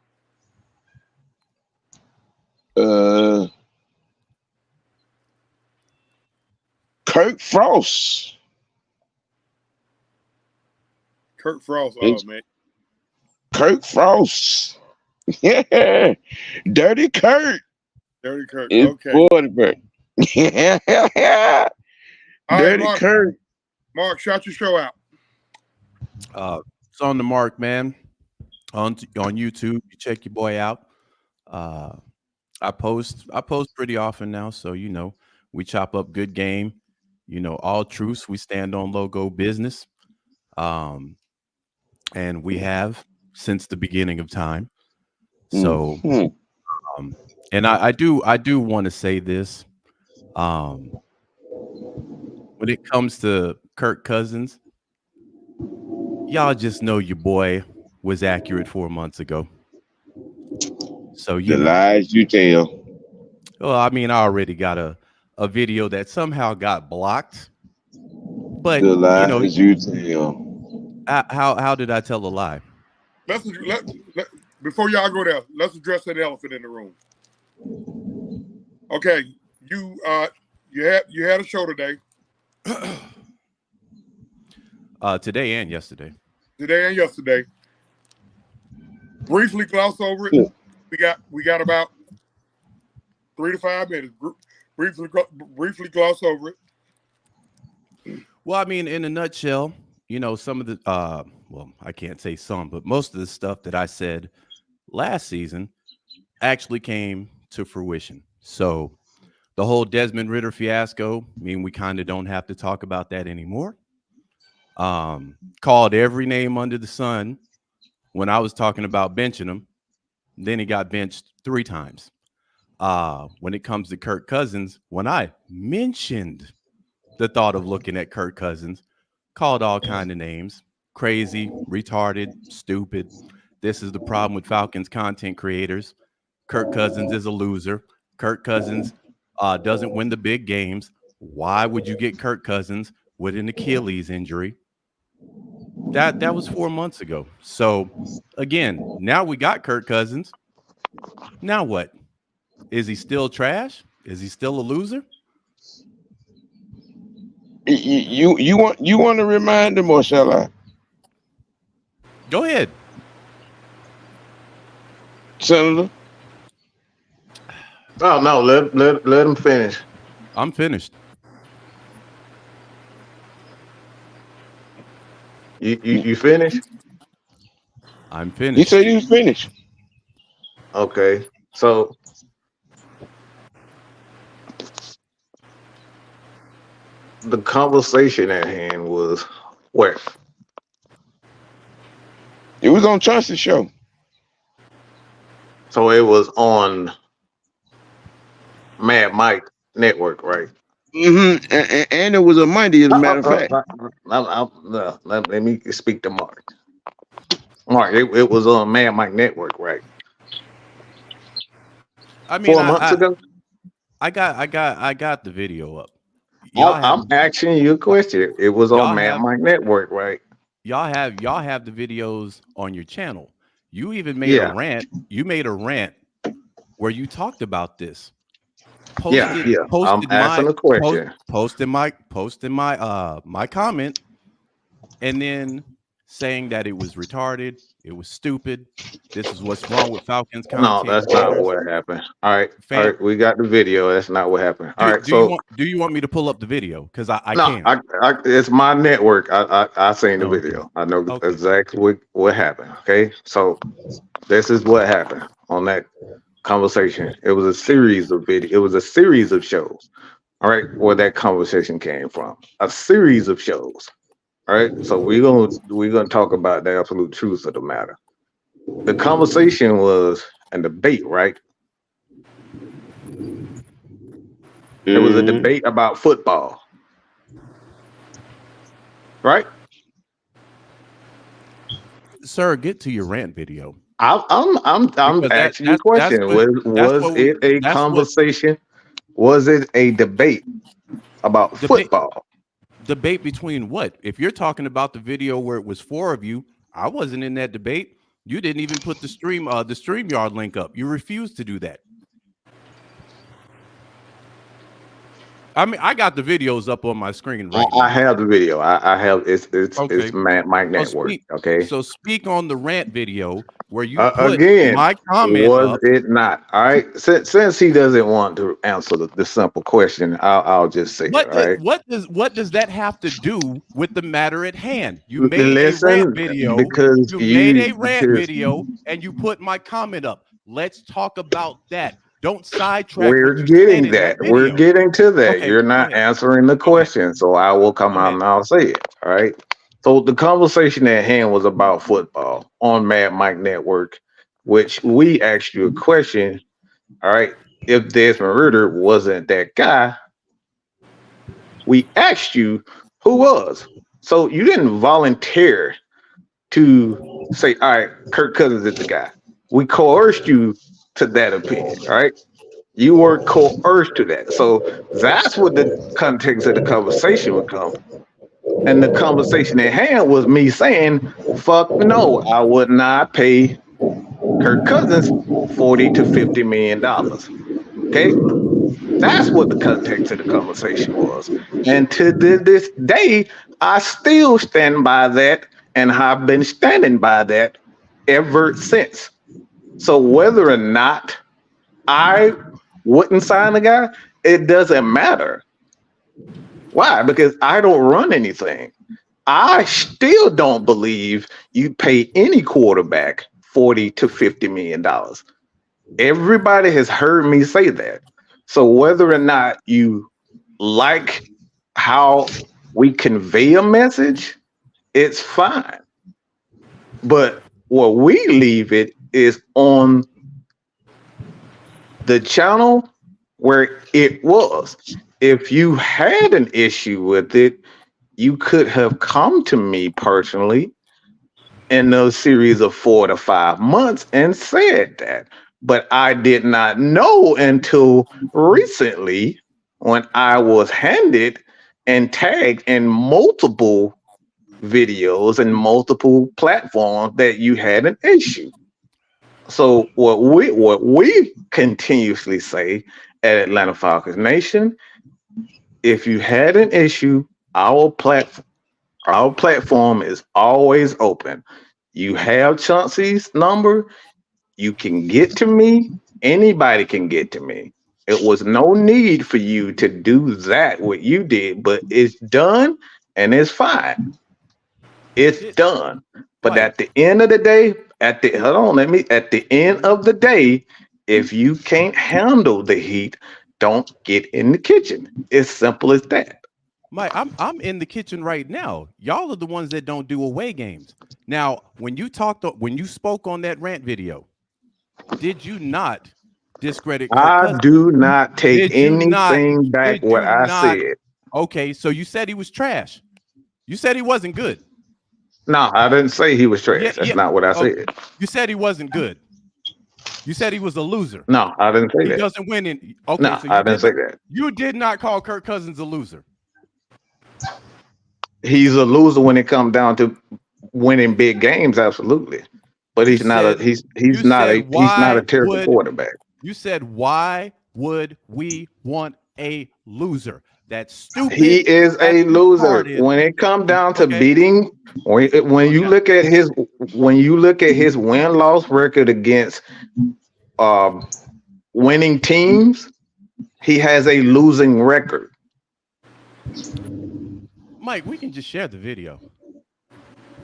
Kirk Frost. Kirk Frost. Oh man, Kirk Frost. Yeah, Dirty Kirk. Dirty Kirk. It's Okay. quarterback. Yeah, All right, Dirty Mark. Kirk. Mark, shout your show out. It's on the mark, man. On YouTube, you check your boy out. I post pretty often now, so we chop up good game. All truths. We stand on logo business, and we have since the beginning of time. So, and I do want to say this. When it comes to Kirk Cousins, y'all just know your boy was accurate 4 months ago. So the lies you tell. Well, I mean, I already got a video that somehow got blocked. But the lies you tell. How did I tell a lie? Before y'all go there, let's address that elephant in the room. Okay, you had a show today. Today and yesterday. Briefly gloss over it. Yeah. We got about 3 to 5 minutes. Briefly gloss over it. Well, I mean, in a nutshell, some of the well, I can't say some, but most of the stuff that I said last season actually came to fruition. So the whole Desmond Ridder fiasco, I mean, we kind of don't have to talk about that anymore. Called every name under the sun when I was talking about benching him. Then he got benched 3 times. When it comes to Kirk Cousins, when I mentioned the thought of looking at Kirk Cousins, called all kind of names: crazy, retarded, stupid. This is the problem with Falcons content creators. Kirk Cousins is a loser. Kirk Cousins doesn't win the big games. Why would you get Kirk Cousins with an Achilles injury? That was 4 months ago. So again, now we got Kirk Cousins. Now what? Is he still trash? Is he still a loser? You want to remind him, or shall I? Go ahead, Senator. Oh no, let him finish. I'm finished. You finished? I'm finished. He said he was finished. Okay, so the conversation at hand was where? It was on Chauncey's show. So it was on Mad Mike Network, right? Mm-hmm. And it was a Monday, as a matter of fact. Let me speak to Mark. Mark, it was on Mad Mike Network, right? I mean, 4 months ago. I got the video up. I'm asking you a question. It was on Mad Mike Network, right? Y'all have the videos on your channel. You even made a rant. You made a rant where you talked about this. Posted I'm asking a question. Posted my comment, and then saying that it was retarded, it was stupid. This is what's wrong with Falcons content. No, that's not what happened. All right, we got the video. That's not what happened. All right, do you want me to pull up the video? Because I can't. It's my network. I seen the video. I know exactly what happened. Okay, so this is what happened on that conversation. It was a series of videos. It was a series of shows. All right, where that conversation came from. A series of shows. All right, so we're gonna talk about the absolute truth of the matter. The conversation was a debate, right? It was a debate about football, right? Sir, get to your rant video. I'm asking you a question. Was it a conversation? Was it a debate about football? Debate between what? If you're talking about the video where it was 4 of you I wasn't in that debate. You didn't even put the StreamYard link up. You refused to do that. I mean, I got the videos up on my screen right now. I have the video. I have it's Mike Network. Okay. So speak on the rant video where you put again my comment was up. it not? All right. Since he doesn't want to answer the simple question, I'll just say What it. All right. What does that have to do with the matter at hand? You made a rant video because video and you put my comment up. Let's talk about that. Don't sidetrack. We're getting that. We're getting to that. Okay, you're not answering the question, so I will come out and I'll say it. All right. So the conversation at hand was about football on Mad Mike Network, which we asked you a question. All right. If Desmond Ritter wasn't that guy, we asked you who was. So you didn't volunteer to say, all right, Kirk Cousins is the guy. We coerced you to that opinion, right? You were coerced to that. So that's what the context of the conversation would come. And the conversation at hand was me saying, fuck no, I would not pay Kirk Cousins $40 to $50 million. Okay? That's what the context of the conversation was. And to this day, I still stand by that and have been standing by that ever since. So whether or not I wouldn't sign the guy, it doesn't matter. Why? Because I don't run anything. I still don't believe you pay any quarterback $40 to $50 million. Everybody has heard me say that. So whether or not you like how we convey a message, it's fine. But where we leave it is on the channel where it was. If you had an issue with it, you could have come to me personally in those series of 4 to 5 months and said that. But I did not know until recently when I was handed and tagged in multiple videos and multiple platforms that you had an issue. So what we continuously say at Atlanta Falcons Nation, if you had an issue, our platform is always open. You have Chauncey's number, you can get to me, anybody can get to me. It was no need for you to do that, what you did, but it's done and it's fine. It's done. But at the end of the day, at the end of the day, if you can't handle the heat, don't get in the kitchen. It's simple as that. Mike, I'm in the kitchen right now. Y'all are the ones that don't do away games. Now, when you spoke on that rant video, did you not discredit Kirk Cousins? I do not take anything back what I said. Okay, so you said he was trash. You said he wasn't good. No, I didn't say he was trash. That's not what I said. You said he wasn't good. You said he was a loser. No, I didn't say that. He doesn't win in. Okay, no, so I didn't say that. You did not call Kirk Cousins a loser. He's a loser when it comes down to winning big games, absolutely. But he's not a terrible quarterback. You said, why would we want a loser? That's stupid. He is a loser when it comes down to beating. When you look at his win-loss record against winning teams, he has a losing record. Mike, we can just share the video.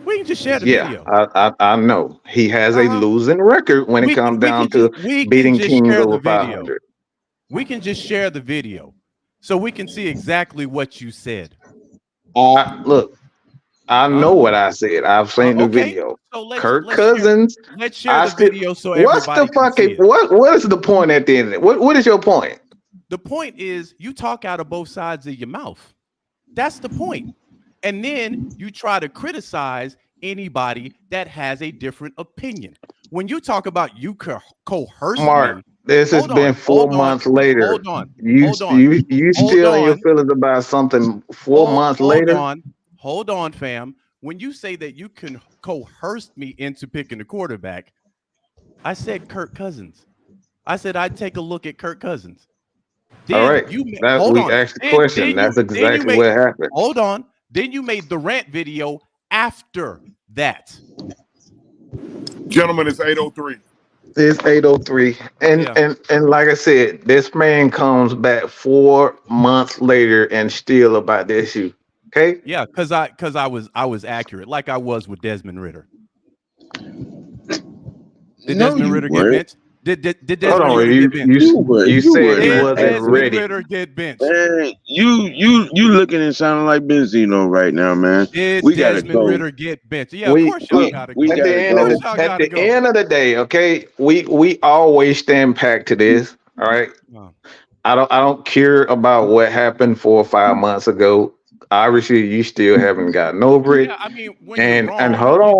We can just share the video. I know he has a losing record when it comes down to beating teams over 500. We can just share the video so we can see exactly what you said. Look, I know what I said. I've seen the video. So Kirk Cousins. Let's share the video so everybody can see it. What is the point at the end of it? What is your point? The point is you talk out of both sides of your mouth. That's the point. And then you try to criticize anybody that has a different opinion. When you talk about you coercing Mark, this has been 4 months later. Hold on. You still in your feelings about something 4 months later? Hold on, fam. when you say that you can coerce me into picking the quarterback, I said Kirk Cousins. I said I'd take a look at Kirk Cousins. Then All right. hold We on. asked the question. That's exactly what happened. Hold on. Then you made the rant video after that. Gentlemen, it's 8:03. It's 8:03. And like I said, this man comes back 4 months later and still about the issue. Okay? Yeah, because I was accurate, like I was with Desmond Ritter. Did Desmond Ritter get benched? Did Desmond Ritter get benched? You said he wasn't ready. Ritter get benched? Man, you looking and sounding like Benzino right now, man. Did we gotta Desmond go. Ritter get benched? Yeah, of course y'all gotta go. At the end of the day, okay, we always stand back to this. All right. I don't care about what happened 4 or 5 months ago. Obviously, you still haven't gotten over it. Yeah, I mean, when and you're wrong, and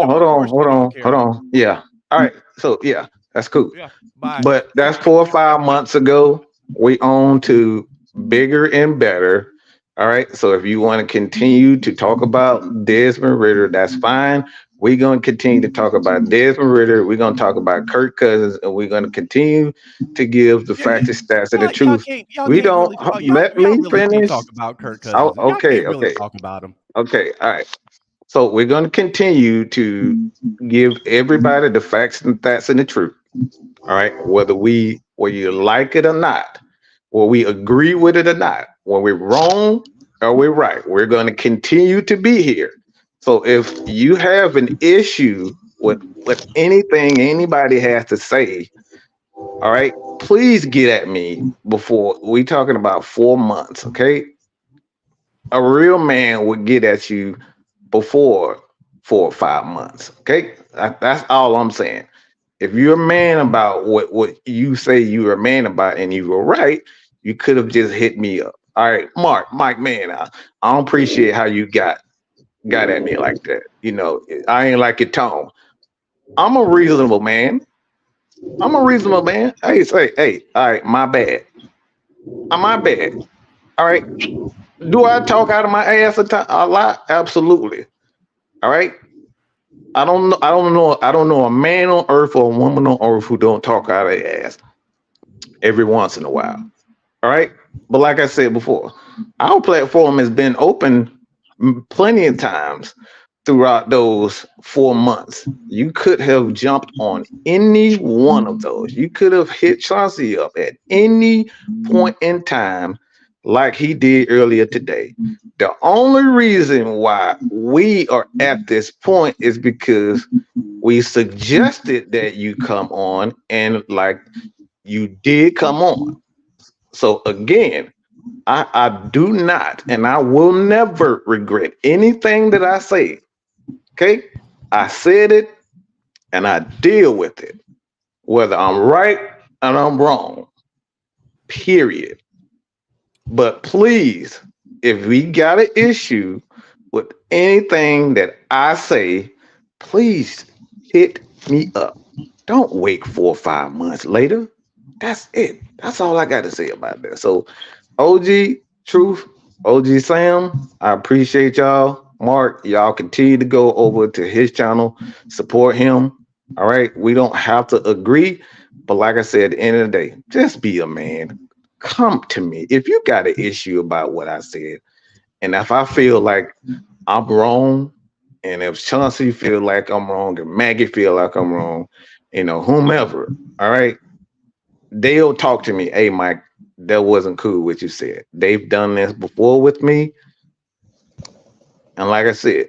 hold on. Yeah. All right. So yeah, that's cool. Yeah. Bye. But that's 4 or 5 months ago. We on to bigger and better. All right. So if you want to continue to talk about Desmond Ritter, that's fine. We're going to continue to talk about Desmond Ritter. We're going to talk about Kirk Cousins, and we're going to continue to give the facts and stats and the truth. We don't let me finish. Talk about Kirk Cousins. Okay. Talk about him. Okay. All right. So we're going to continue to give everybody the facts and stats and the truth. All right. Whether you like it or not, whether we agree with it or not, when we're wrong or we're right, we're going to continue to be here. So if you have an issue with anything anybody has to say, all right, please get at me before we talking about 4 months, okay? A real man would get at you before 4 or 5 months, okay? That's all I'm saying. If you're a man about what you say you're a man about and you were right, you could have just hit me up. All right, Mike, man, I don't appreciate how you got at me like that. You know, I ain't like your tone. I'm a reasonable man. Hey, all right, my bad. My bad. All right. Do I talk out of my ass a lot? Absolutely. All right. I don't know a man on earth or a woman on earth who don't talk out of their ass every once in a while. All right. But like I said before, our platform has been open plenty of times throughout those 4 months. You could have jumped on any one of those. You could have hit Chauncey up at any point in time like he did earlier today. The only reason why we are at this point is because we suggested that you come on, and like you did come on. So again, I do not, and I will never regret anything that I say. Okay? I said it, and I deal with it, whether I'm right and I'm wrong. Period. But please, if we got an issue with anything that I say, please hit me up. Don't wait 4 or 5 months later. That's it. That's all I got to say about that. So, OG Truth, OG Sam, I appreciate y'all. Mark, y'all continue to go over to his channel, support him. All right. We don't have to agree, but like I said, at the end of the day, just be a man. Come to me. If you got an issue about what I said, and if I feel like I'm wrong, and if Chauncey feel like I'm wrong, and Maggie feel like I'm wrong, whomever, all right, they'll talk to me. Hey, Mike, that wasn't cool what you said. They've done this before with me. And like I said,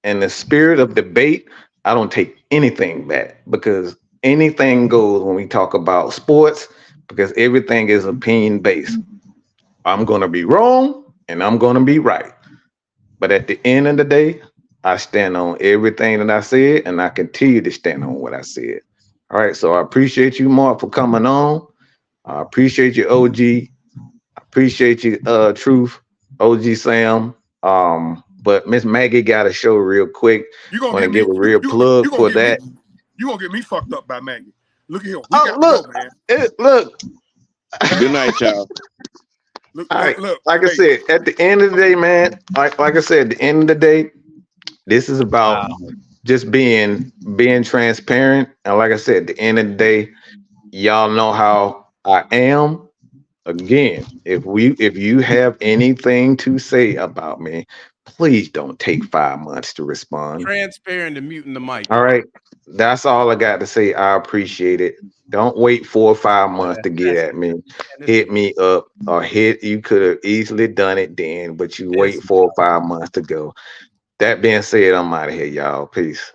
in the spirit of debate, I don't take anything back, because anything goes when we talk about sports, because everything is opinion based. I'm going to be wrong and I'm going to be right. But at the end of the day, I stand on everything that I said, and I continue to stand on what I said. All right. So I appreciate you, Mark, for coming on. I appreciate you, OG. I appreciate you, Truth, OG Sam. But Miss Maggie got a show real quick. You gonna want to give a real plug for that. You gonna get me fucked up by Maggie. Look at here. Look, man. Look. Good night, y'all. Look, I said, at the end of the day, man, like I said, at the end of the day, This is about just being transparent. And like I said, at the end of the day, y'all know how I am. Again, if you have anything to say about me, please don't take 5 months to respond. Transparent and muting the mic. All right. That's all I got to say. I appreciate it. Don't wait 4 or 5 months to get at me. Hit me up or you could have easily done it then, but you wait 4 or 5 months to go. That being said, I'm out of here, y'all. Peace.